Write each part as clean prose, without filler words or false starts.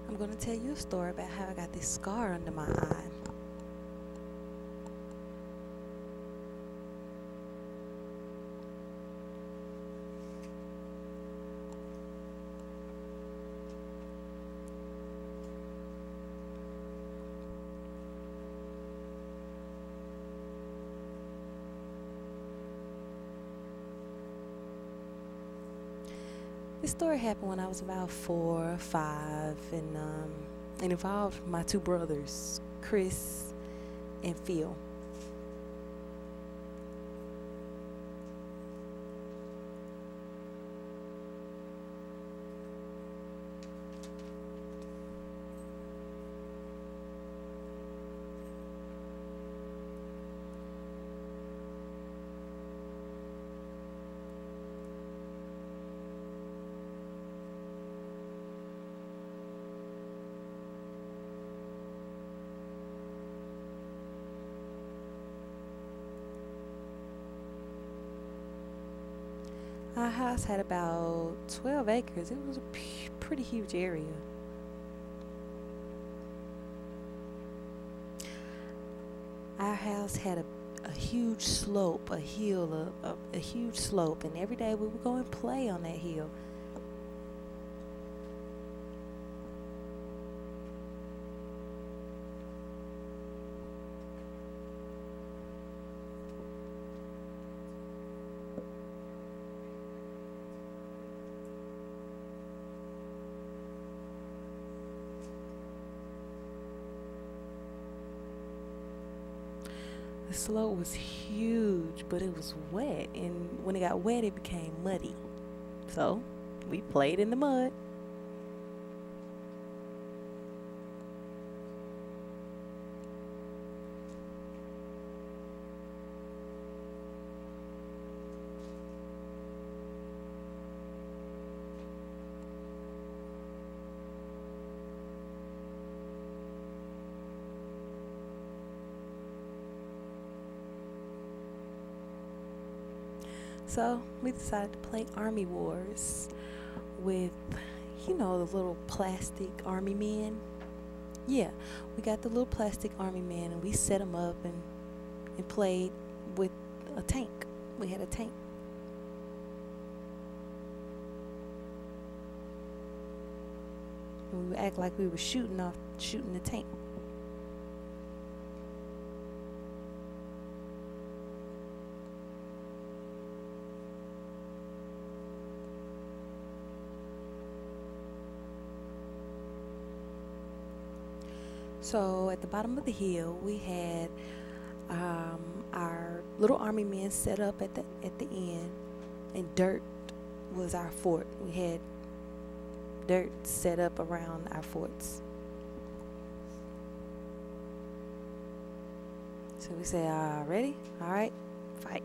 I'm going to tell you a story about how I got this scar under my eye. This story happened when I was about 4 or 5, and it involved my two brothers, Chris and Phil. Our house had about 12 acres. It was a pretty huge area. Our house had a huge slope, a hill, a huge slope, and every day we would go and play on that hill. The slope was huge, but it was wet, and when it got wet, it became muddy. So we played in the mud. So we decided to play Army Wars with, the little plastic army men. Yeah, we got the little plastic army men, and we set them up and played with a tank. We had a tank. And we would act like we were shooting the tank. So at the bottom of the hill, we had our little army men set up at the end, and dirt was our fort. We had dirt set up around our forts. So we say, ready? All right, fight.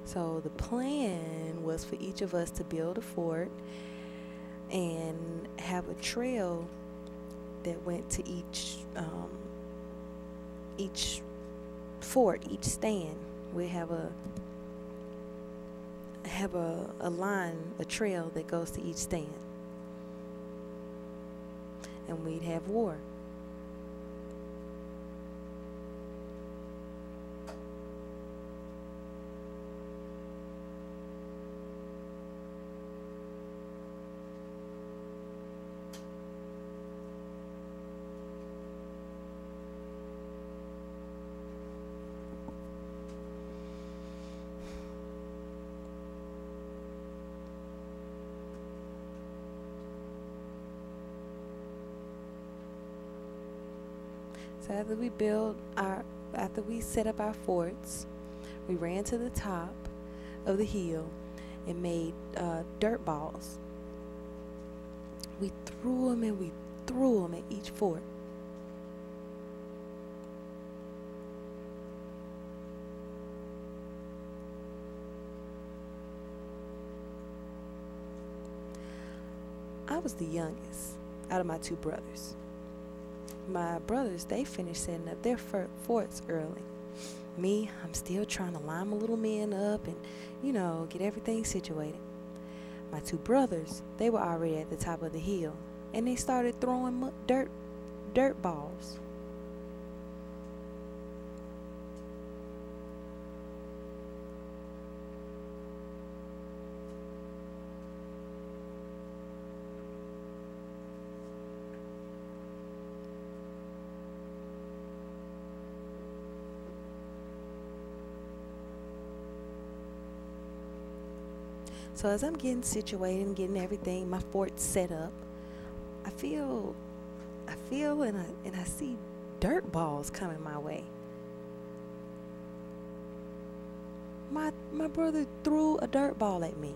So the plan was for each of us to build a fort and have a trail that went to each fort, each stand. We have a line, a trail that goes to each stand, and we'd have war. So after we set up our forts, we ran to the top of the hill and made dirt balls. We threw them and we threw them at each fort. I was the youngest out of my two brothers. My brothers, they finished setting up their forts early. Me, I'm still trying to line my little men up and, get everything situated. My two brothers, they were already at the top of the hill, and they started throwing dirt balls. So as I'm getting situated and getting everything, my fort set up, I feel and I see dirt balls coming my way. My brother threw a dirt ball at me.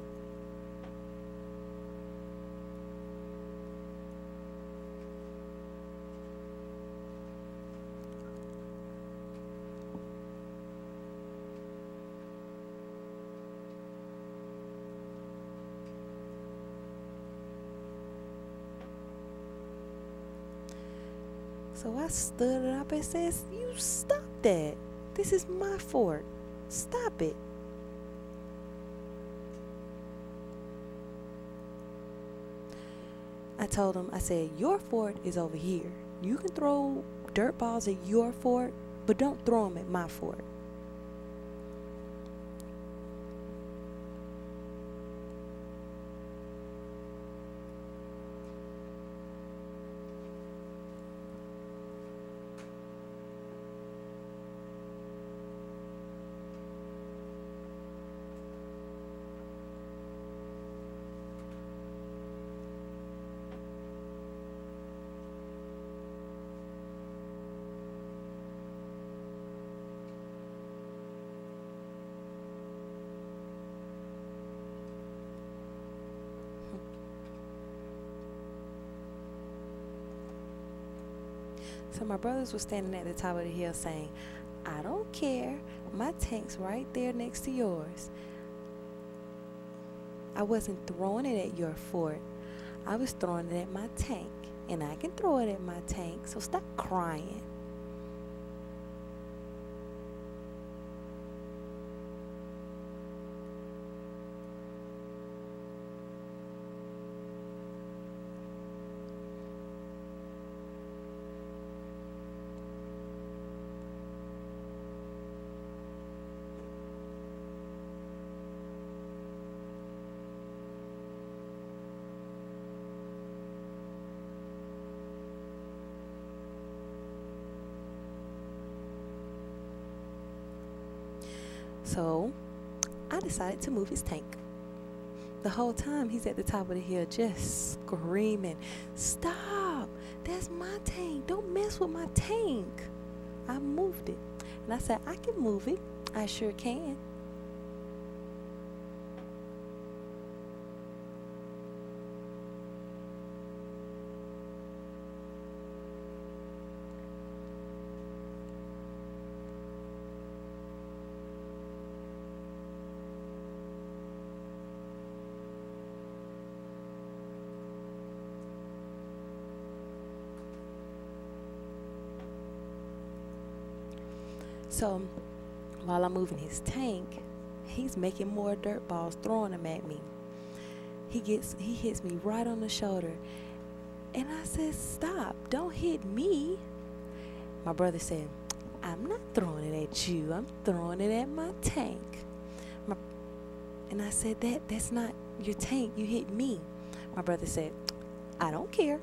So I stood up and says, "You stop that. This is my fort. Stop it." I told him, I said, "Your fort is over here. You can throw dirt balls at your fort, but don't throw them at my fort." So my brothers were standing at the top of the hill saying, "I don't care. My tank's right there next to yours." I wasn't throwing it at your fort. I was throwing it at my tank. And I can throw it at my tank, so stop crying. So I decided to move his tank. The whole time he's at the top of the hill just screaming, "Stop! That's my tank. Don't mess with my tank." I moved it. And I said, "I can move it. I sure can." So while I'm moving his tank, he's making more dirt balls, throwing them at me. He hits me right on the shoulder. And I said, "Stop, don't hit me." My brother said, "I'm not throwing it at you. I'm throwing it at my tank." And I said, that's not your tank. You hit me." My brother said, "I don't care."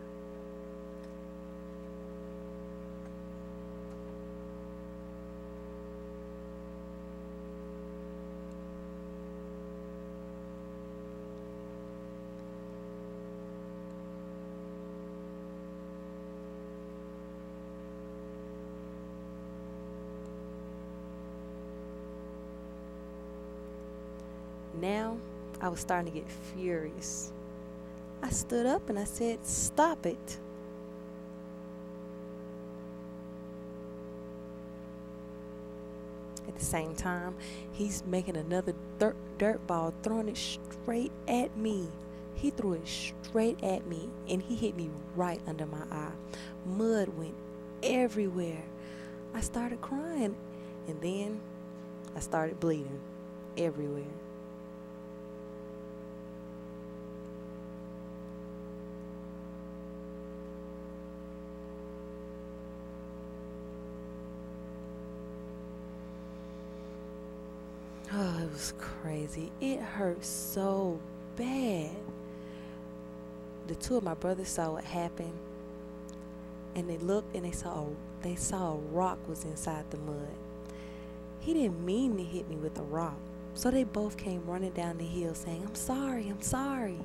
Now I was starting to get furious. I stood up and I said, "Stop it." At the same time, he's making another dirt ball, throwing it straight at me. He threw it straight at me and he hit me right under my eye. Mud went everywhere. I started crying and then I started bleeding everywhere. Oh, it was crazy. It hurt so bad. The two of my brothers saw what happened, and they looked and they saw a rock was inside the mud. He didn't mean to hit me with a rock, so they both came running down the hill saying, "I'm sorry, I'm sorry."